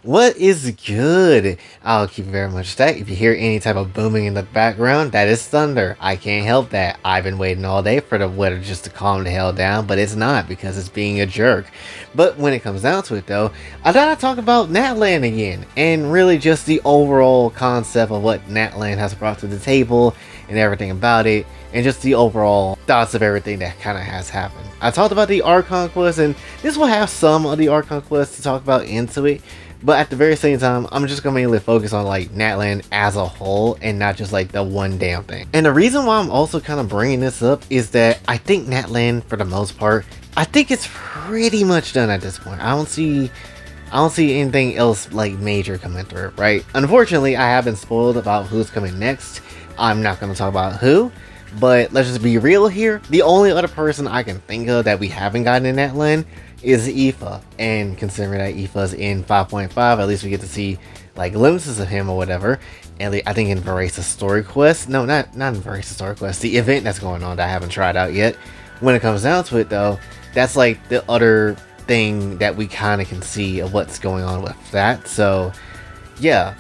What is good? I'll keep it very much that. If you hear any type of booming in the background, that is thunder. I can't help that. I've been waiting all day for the weather just to calm the hell down, but it's not because it's being a jerk. But when it comes down to it though, I thought I'd talk about Natlan again, and really just the overall concept of what Natlan has brought to the table and everything about it, and just the overall thoughts of everything that kind of has happened. I talked about the art conquest, and this will have some of the art conquest to talk about into it. But at the very same time, I'm just gonna mainly focus on like Natlan as a whole and not just like the one damn thing. And the reason why I'm also kind of bringing this up is that I think Natlan, for the most part, I think it's pretty much done at this point. I don't see anything else like major coming through, right? Unfortunately, I have been spoiled about who's coming next. I'm not gonna talk about who, but let's just be real here. The only other person I can think of that we haven't gotten in Natlan is Aoife, and considering that Aoife's in 5.5, at least we get to see like glimpses of him or whatever. And I think in Verace's story quest, no, not in Verace's story quest, the event that's going on that I haven't tried out yet. When it comes down to it though, that's like the other thing that we kind of can see of what's going on with that. So yeah,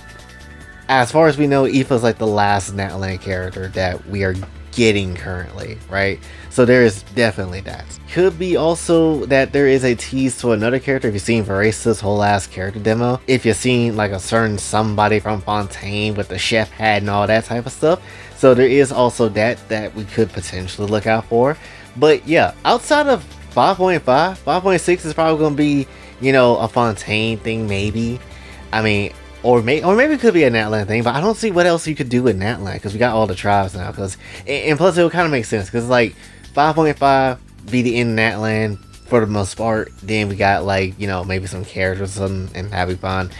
as far as we know, Aoife's like the last Natlan character that we are getting currently, right? So there is definitely that. Could be also that there is a tease to another character. If you've seen Verace's whole ass character demo, if you've seen like a certain somebody from Fontaine with the chef hat and all that type of stuff, so there is also that we could potentially look out for. But yeah, outside of 5.5, 5.6 is probably going to be, you know, a Fontaine thing maybe. I mean, or maybe it could be a Natlan thing, but I don't see what else you could do with Natlan because we got all the tribes now. And plus it would kind of make sense because like 5.5 be the end of Natlan for the most part. Then we got like, you know, maybe some characters or something and that'd be fun.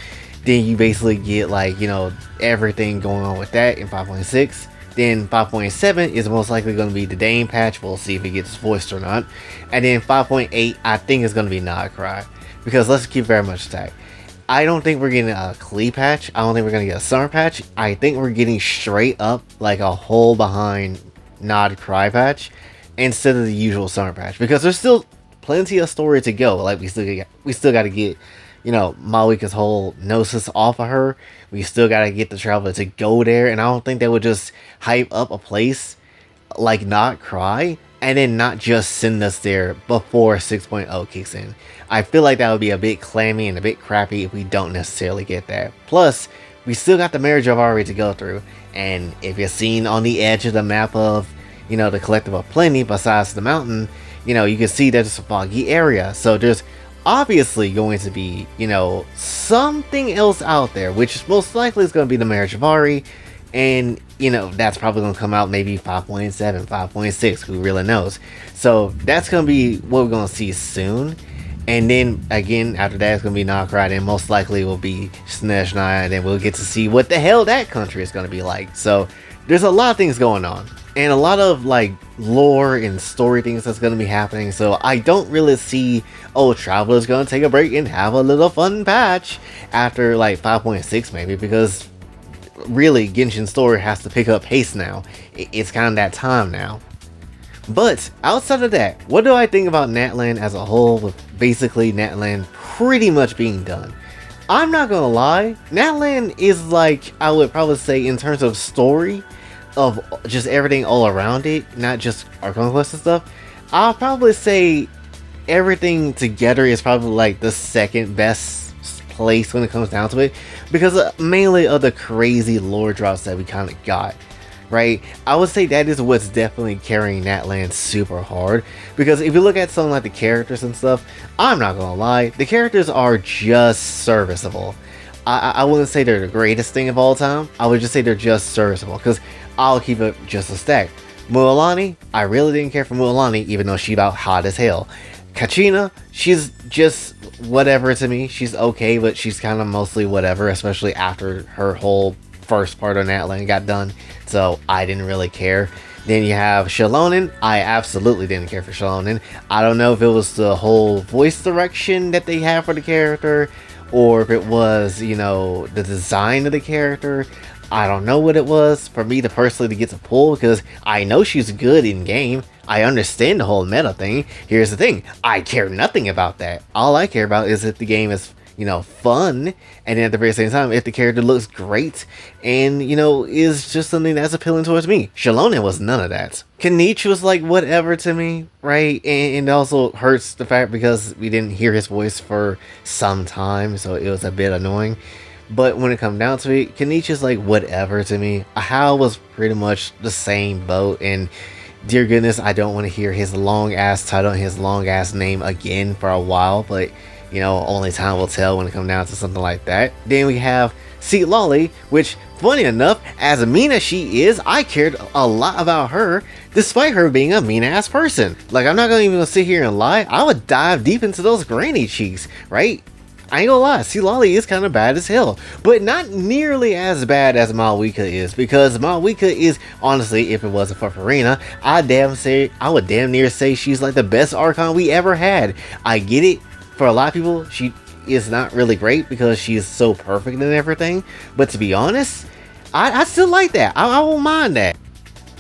Then you basically get like, you know, everything going on with that in 5.6. Then 5.7 is most likely going to be the Dane patch. We'll see if it gets voiced or not. And then 5.8 I think is going to be Nodcry, because let's keep very much stacked. I don't think we're getting a Klee patch. I don't think we're going to get a Summer patch. I think we're getting straight up like a whole behind Nodcry patch instead of the usual Summer patch, because there's still plenty of story to go. Like we still got to get, you know, Malika's whole gnosis off of her. We still got to get the traveler to go there, and I don't think they would just hype up a place like Nodcry and then not just send us there before 6.0 kicks in. I feel like that would be a bit clammy and a bit crappy if we don't necessarily get that. Plus, we still got the marriage of Ari to go through, and if you're seen on the edge of the map of, you know, the Collective of Plenty besides the mountain, you know, you can see there's a foggy area. So there's obviously going to be, you know, something else out there, which most likely is going to be the marriage of Ari. And, you know, that's probably going to come out maybe 5.7, 5.6, who really knows. So that's going to be what we're going to see soon. And then again, after that, it's going to be Nodcry, and most likely it will be Snezhnaya, and then we'll get to see what the hell that country is going to be like. So there's a lot of things going on, and a lot of like lore and story things that's going to be happening. So I don't really see, oh, Traveler's going to take a break and have a little fun patch after like 5.6 maybe, because really Genshin story has to pick up pace now. It's kind of that time now. But outside of that, what do I think about Natlan as a whole, with basically Natlan pretty much being done? I'm not gonna lie, Natlan is like, I would probably say in terms of story, of just everything all around it, not just our conquest and stuff, I'll probably say everything together is probably like the second best place when it comes down to it, because mainly of the crazy lore drops that we kind of got. Right, I would say that is what's definitely carrying Natlan super hard, because if you look at something like the characters and stuff, I'm not gonna lie, the characters are just serviceable. I wouldn't say they're the greatest thing of all time, I would just say they're just serviceable, because I'll keep it just a stack. Mualani, I really didn't care for Mualani, even though she about hot as hell. Kachina, she's just whatever to me, she's okay, but she's kind of mostly whatever, especially after her whole first part of Natlan got done, so I didn't really care. Then you have Shalonen. I absolutely didn't care for Shalonen. I don't know if it was the whole voice direction that they have for the character, or if it was, you know, the design of the character. I don't know what it was for me to personally get to pull, because I know she's good in game. I understand the whole meta thing. Here's the thing, I care nothing about that. All I care about is if the game is, fun, and then at the very same time, if the character looks great and, is just something that's appealing towards me. Shalona was none of that. Kenichi was like whatever to me, right? And it also hurts the fact because we didn't hear his voice for some time, so it was a bit annoying. But when it comes down to it, Kenichi's like whatever to me. Hal was pretty much the same boat, and dear goodness, I don't want to hear his long ass title and his long ass name again for a while, but only time will tell when it comes down to something like that. Then we have Seat Lolly, which, funny enough, as mean as she is, I cared a lot about her, despite her being a mean ass person. Like, I'm not gonna even sit here and lie, I would dive deep into those granny cheeks, right? I ain't gonna lie, Seat Lolly is kind of bad as hell, but not nearly as bad as Malwika is, because Malwika is, honestly, if it wasn't for Farina, I would damn near say she's like the best Archon we ever had. I get it, for a lot of people, she is not really great because she's so perfect and everything, but to be honest, I still like that. I won't mind that.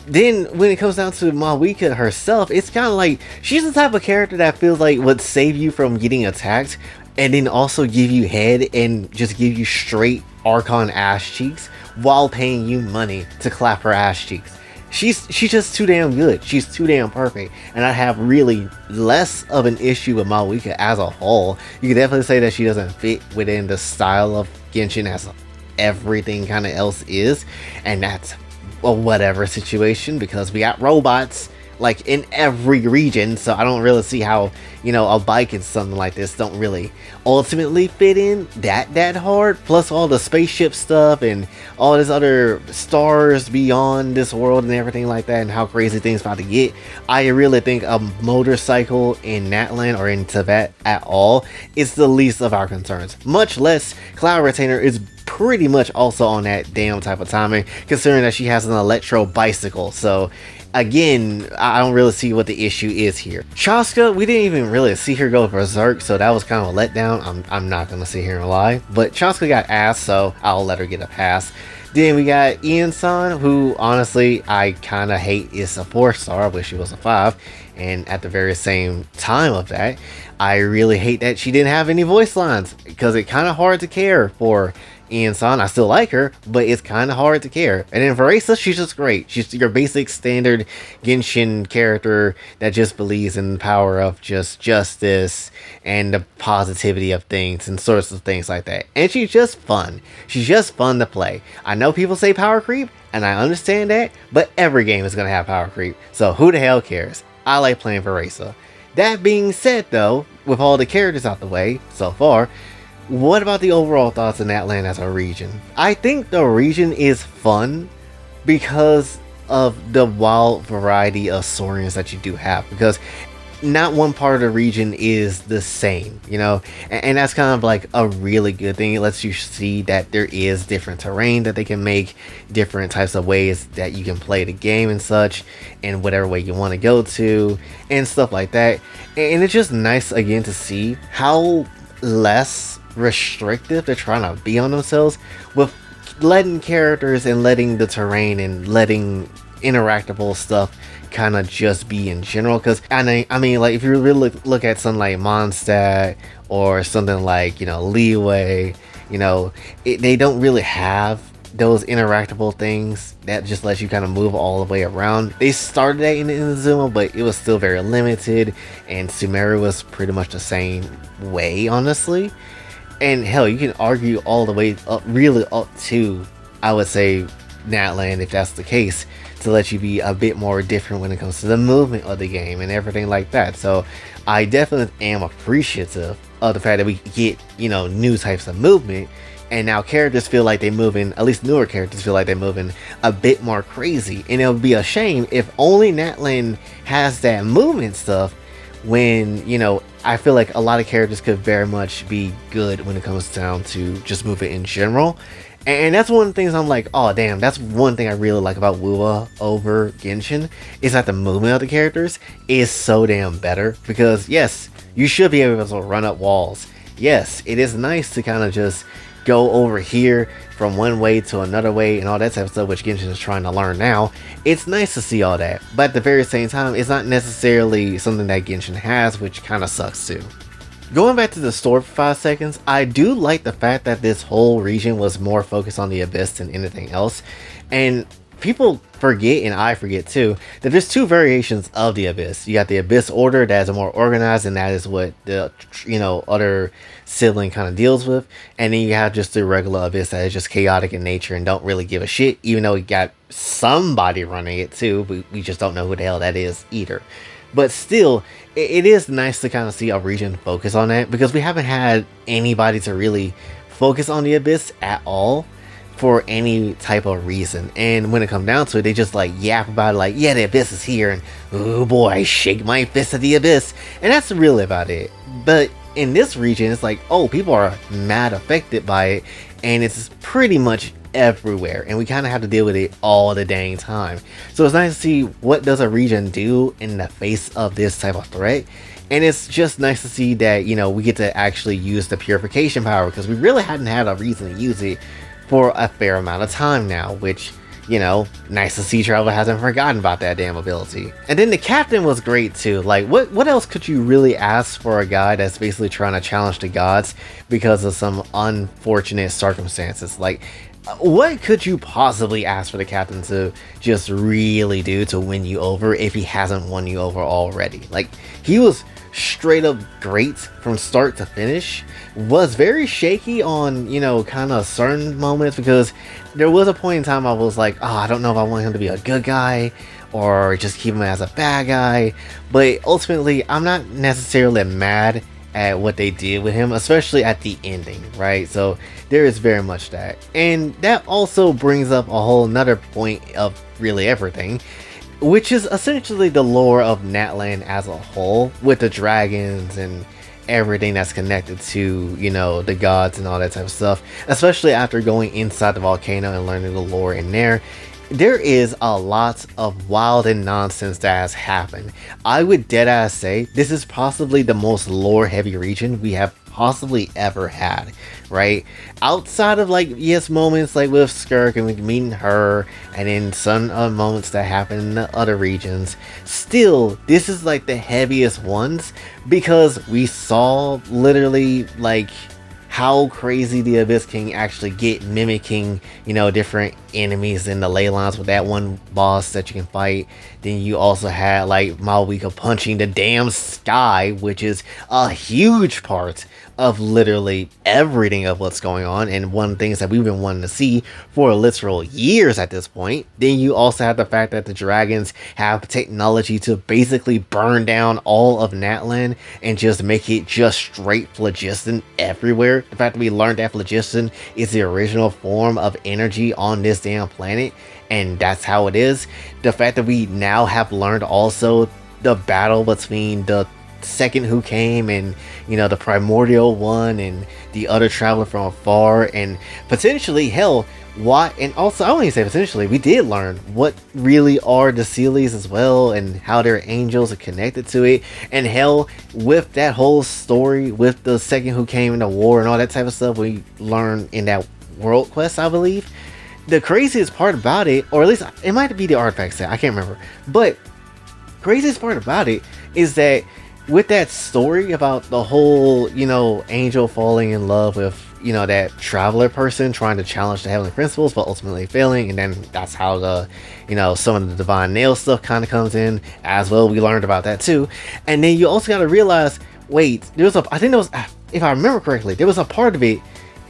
Then when it comes down to Malwika herself, it's kind of like she's the type of character that feels like would save you from getting attacked and then also give you head and just give you straight Archon ass cheeks while paying you money to clap her ass cheeks. She's just too damn good. She's too damn perfect. And I have really less of an issue with Malwika as a whole. You could definitely say that she doesn't fit within the style of Genshin as everything kind of else is. And that's a whatever situation because we got robots like in every region, so I don't really see how a bike and something like this don't really ultimately fit in that hard. Plus all the spaceship stuff and all this other stars beyond this world and everything like that, and how crazy things about to get. I really think a motorcycle in Natlan or in Tibet at all is the least of our concerns. Much less Cloud Retainer is pretty much also on that damn type of timing, considering that she has an electro bicycle. So again, I don't really see what the issue is here. Chaska, we didn't even really see her go berserk, so that was kind of a letdown. I'm not gonna sit here and lie, but Chaska got ass, so I'll let her get a pass. Then we got Ian-san, who honestly I kind of hate is a 4-star. I wish she was a 5. And at the very same time of that, I really hate that she didn't have any voice lines, because it's kind of hard to care for Ian-san. I still like her, but it's kind of hard to care. And then Veresa, she's just great. She's your basic standard Genshin character that just believes in the power of just justice and the positivity of things and sorts of things like that. And she's just fun. She's just fun to play. I know people say power creep, and I understand that, but every game is going to have power creep. So who the hell cares? I like playing Veresa. That being said though, with all the characters out the way so far, what about the overall thoughts in Natlan as a region? I think the region is fun because of the wild variety of Saurians that you do have, because not one part of the region is the same, and that's kind of like a really good thing. It lets you see that there is different terrain that they can make, different types of ways that you can play the game and such, and whatever way you want to go to and stuff like that. And it's just nice again to see how less restrictive they're trying to be on themselves with letting characters and letting the terrain and letting interactable stuff kind of just be in general. Because I mean, like if you really look at something like Mondstadt or something like Leeway, they don't really have those interactable things that just let you kind of move all the way around. They started that in Inazuma, but it was still very limited, and Sumeru was pretty much the same way, honestly. And hell, you can argue all the way up, really up to, I would say, Natlan, if that's the case, to let you be a bit more different when it comes to the movement of the game and everything like that. So I definitely am appreciative of the fact that we get, new types of movement, and now characters feel like they're moving, at least newer characters feel like they're moving a bit more crazy. And it would be a shame if only Natlan has that movement stuff, when I feel like a lot of characters could very much be good when it comes down to just moving in general. And that's one of the things I'm like, oh damn, that's one thing I really like about WoA over Genshin, is that the movement of the characters is so damn better. Because yes, you should be able to run up walls. Yes, it is nice to kind of just go over here from one way to another way and all that type of stuff, which Genshin is trying to learn now. It's nice to see all that, but at the very same time, it's not necessarily something that Genshin has, which kind of sucks too. Going back to the story for 5 seconds, I do like the fact that this whole region was more focused on the Abyss than anything else. And people forget, and I forget too, that there's two variations of the Abyss. You got the Abyss Order that is more organized, and that is what the, other sibling kind of deals with. And then you have just the regular Abyss that is just chaotic in nature and don't really give a shit, even though we got somebody running it too. We just don't know who the hell that is either. But still, it is nice to kind of see a region focus on that, because we haven't had anybody to really focus on the Abyss at all for any type of reason. And when it comes down to it, they just like yap about it, like, yeah, the Abyss is here, and oh boy, shake my fist at the Abyss. And that's really about it. But in this region, it's like, oh, people are mad affected by it, and it's pretty much everywhere, and we kind of have to deal with it all the dang time. So it's nice to see what does a region do in the face of this type of threat. And it's just nice to see that, we get to actually use the purification power, because we really hadn't had a reason to use it for a fair amount of time now, which, nice to see Traveler hasn't forgotten about that damn ability. And then the captain was great too. Like, what else could you really ask for a guy that's basically trying to challenge the gods because of some unfortunate circumstances? Like, what could you possibly ask for the captain to just really do to win you over if he hasn't won you over already? Like, he was straight up great from start to finish. Was very shaky on, kind of certain moments, because there was a point in time I was like, oh, I don't know if I want him to be a good guy or just keep him as a bad guy. But ultimately, I'm not necessarily mad at what they did with him, especially at the ending, right? So there is very much that. And that also brings up a whole nother point of really everything, which is essentially the lore of Natlan as a whole, with the dragons and everything that's connected to, the gods and all that type of stuff. Especially after going inside the volcano and learning the lore in there. There is a lot of wild and nonsense that has happened. I would deadass say this is possibly the most lore heavy region we have possibly ever had, right? Outside of moments like with Skirk and meeting her, and then some moments that happen in the other regions, still this is like the heaviest ones, because we saw literally how crazy the Abyss King actually get, mimicking, different enemies in the ley lines with that one boss that you can fight. Then you also had Malwika punching the damn sky, which is a huge part of literally everything of what's going on, and one of the things that we've been wanting to see for literal years at this point. Then you also have the fact that the dragons have technology to basically burn down all of Natlan and just make it just straight phlogiston everywhere. The fact that we learned that phlogiston is the original form of energy on this damn planet, and that's how it is. The fact that we now have learned also the battle between the second who came and the primordial one and the other traveler from afar, and potentially hell what, and also I don't even say potentially, we did learn what really are the Sealies as well, and how their angels are connected to it. And hell, with that whole story with the second who came in the war and all that type of stuff we learned in that world quest, I believe. The craziest part about it, or at least it might be the artifact set, I can't remember, but craziest part about it is that with that story about the whole, angel falling in love with, that traveler person trying to challenge the heavenly principles, but ultimately failing, and then that's how the, some of the divine nail stuff kind of comes in as well. We learned about that too. And then you also got to realize, wait, I think there was, if I remember correctly, there was a part of it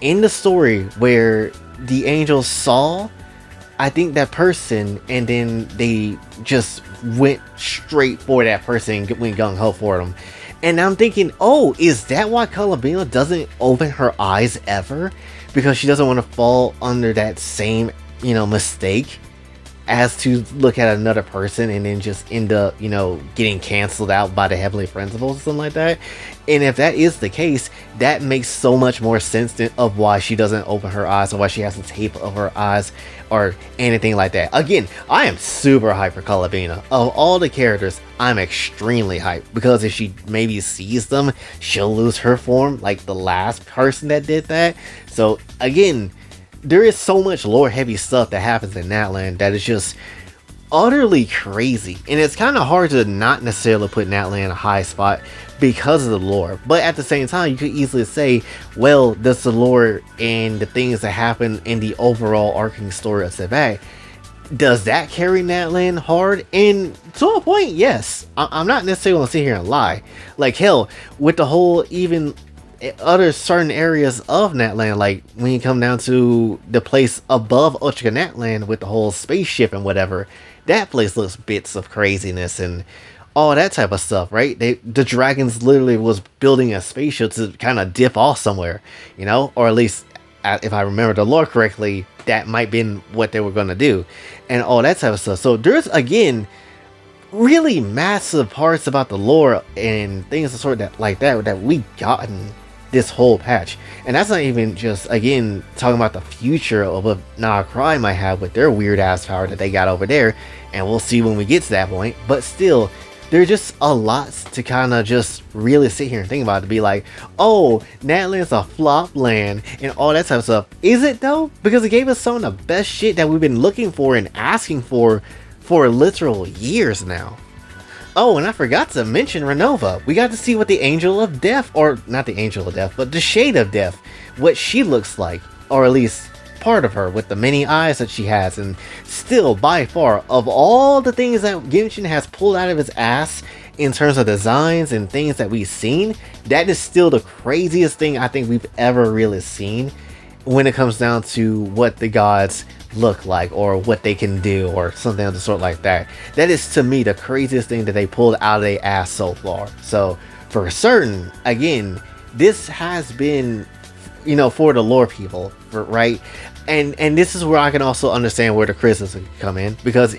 in the story where the angels saw, I think, that person, and then they just went straight for that person, went gung-ho for them. And I'm thinking, oh, is that why Calabina doesn't open her eyes ever? Because she doesn't want to fall under that same, mistake as to look at another person and then just end up, getting canceled out by the heavenly principles or something like that. And if that is the case, that makes so much more sense of why she doesn't open her eyes, or why she has to tape over her eyes or anything like that. Again, I am super hyped for Calabina. Of all the characters, I'm extremely hyped, because if she maybe sees them, she'll lose her form like the last person that did that. So again, there is so much lore heavy stuff that happens in Natlan that is just utterly crazy, and it's kind of hard to not necessarily put Natlan in a high spot because of the lore. But at the same time, you could easily say, well, does the lore and the things that happen in the overall arcing story of Sebek, does that carry Natlan hard? And to a point, yes. I'm not necessarily gonna sit here and lie. Like, hell, with the whole even other certain areas of Natlan, like when you come down to the place above Ochika Natlan with the whole spaceship and whatever, that place looks bits of craziness and all that type of stuff, right? The dragons literally was building a spaceship to kind of dip off somewhere, you know, or at least if I remember the lore correctly, that might been what they were gonna do, and all that type of stuff. So there's again really massive parts about the lore and things of sort that like that we gotten this whole patch. And that's not even just, again, talking about the future of what Nahacry might have with their weird ass power that they got over there, and we'll see when we get to that point. But still, there's just a lot to kind of just really sit here and think about, to be like, oh, Natlan's a Floplan and all that type of stuff. Is it though? Because it gave us some of the best shit that we've been looking for and asking for literal years now. Oh, and I forgot to mention Renova. We got to see what the Angel of Death, or not the Angel of Death, but the Shade of Death, what she looks like, or at least part of her with the many eyes that she has. And still, by far, of all the things that Genshin has pulled out of his ass in terms of designs and things that we've seen, that is still the craziest thing I think we've ever really seen when it comes down to what the gods look like or what they can do or something of the sort like that. That is, to me, the craziest thing that they pulled out of their ass so far. So for certain, again, this has been, you know, for the lore people, right? And this is where I can also understand where the criticism come in, because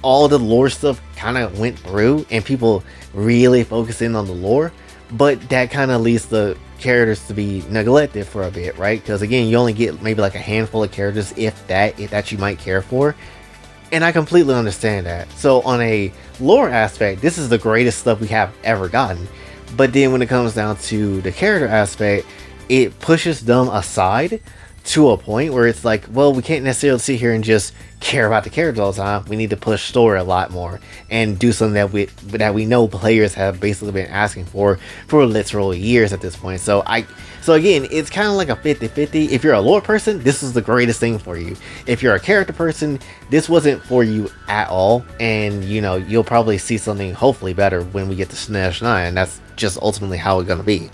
all the lore stuff kind of went through and people really focusing on the lore, but that kind of leads the characters to be neglected for a bit, right? Because again, you only get maybe like a handful of characters, if that you might care for, and I completely understand that. So on a lore aspect, this is the greatest stuff we have ever gotten, but then when it comes down to the character aspect, it pushes them aside to a point where it's like, well, we can't necessarily sit here and just care about the characters all the time. We need to push story a lot more and do something that we know players have basically been asking for literal years at this point. So again, it's kind of like a 50-50. If you're a lore person, this is the greatest thing for you. If you're a character person, this wasn't for you at all, and you know, you'll probably see something hopefully better when we get to Smash 9. That's just ultimately how it's gonna be.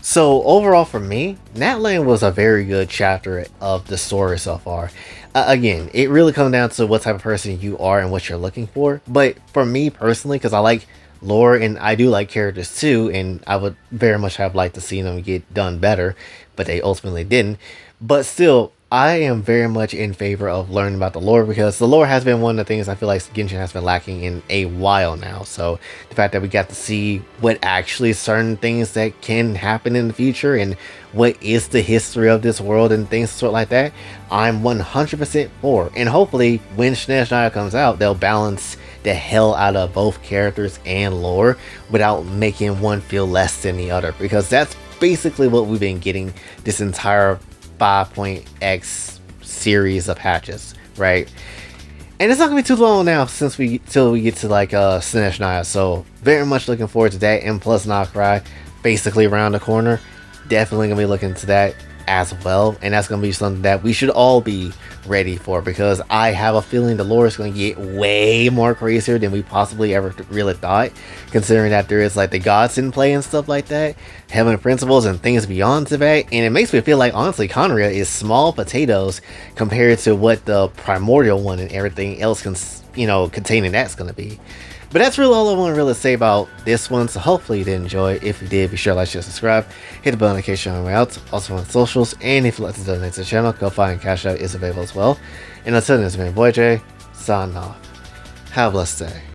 So overall for me, Natlan was a very good chapter of the story so far. Again, it really comes down to what type of person you are and what you're looking for. But for me personally, because I like lore and I do like characters too, and I would very much have liked to see them get done better, but they ultimately didn't. But still, I am very much in favor of learning about the lore, because the lore has been one of the things I feel like Genshin has been lacking in a while now. So the fact that we got to see what actually certain things that can happen in the future and what is the history of this world and things sort of like that, I'm 100% for. And hopefully when Smash comes out, they'll balance the hell out of both characters and lore without making one feel less than the other, because that's basically what we've been getting this entire 5.x series of patches, right? And it's not gonna be too long now till we get to like Smash 9. So very much looking forward to that. And plus Nahacry basically around the corner. Definitely gonna be looking to that as well, and that's gonna be something that we should all be ready for, because I have a feeling the lore is gonna get way more crazier than we possibly ever really thought, considering that there is like the gods in play and stuff like that, heaven principles and things beyond Tibet. And it makes me feel like honestly Conria is small potatoes compared to what the primordial one and everything else containing that's gonna be. But that's really all I want to really say about this one, so hopefully you did enjoy. If you did, be sure to like, share, subscribe, hit the bell notification on the way out, also on socials, and if you'd like to donate to the channel, Ko-Fi and Cash Out is available as well. And until then, it's been your boy Jay, signing off. Have a blessed day.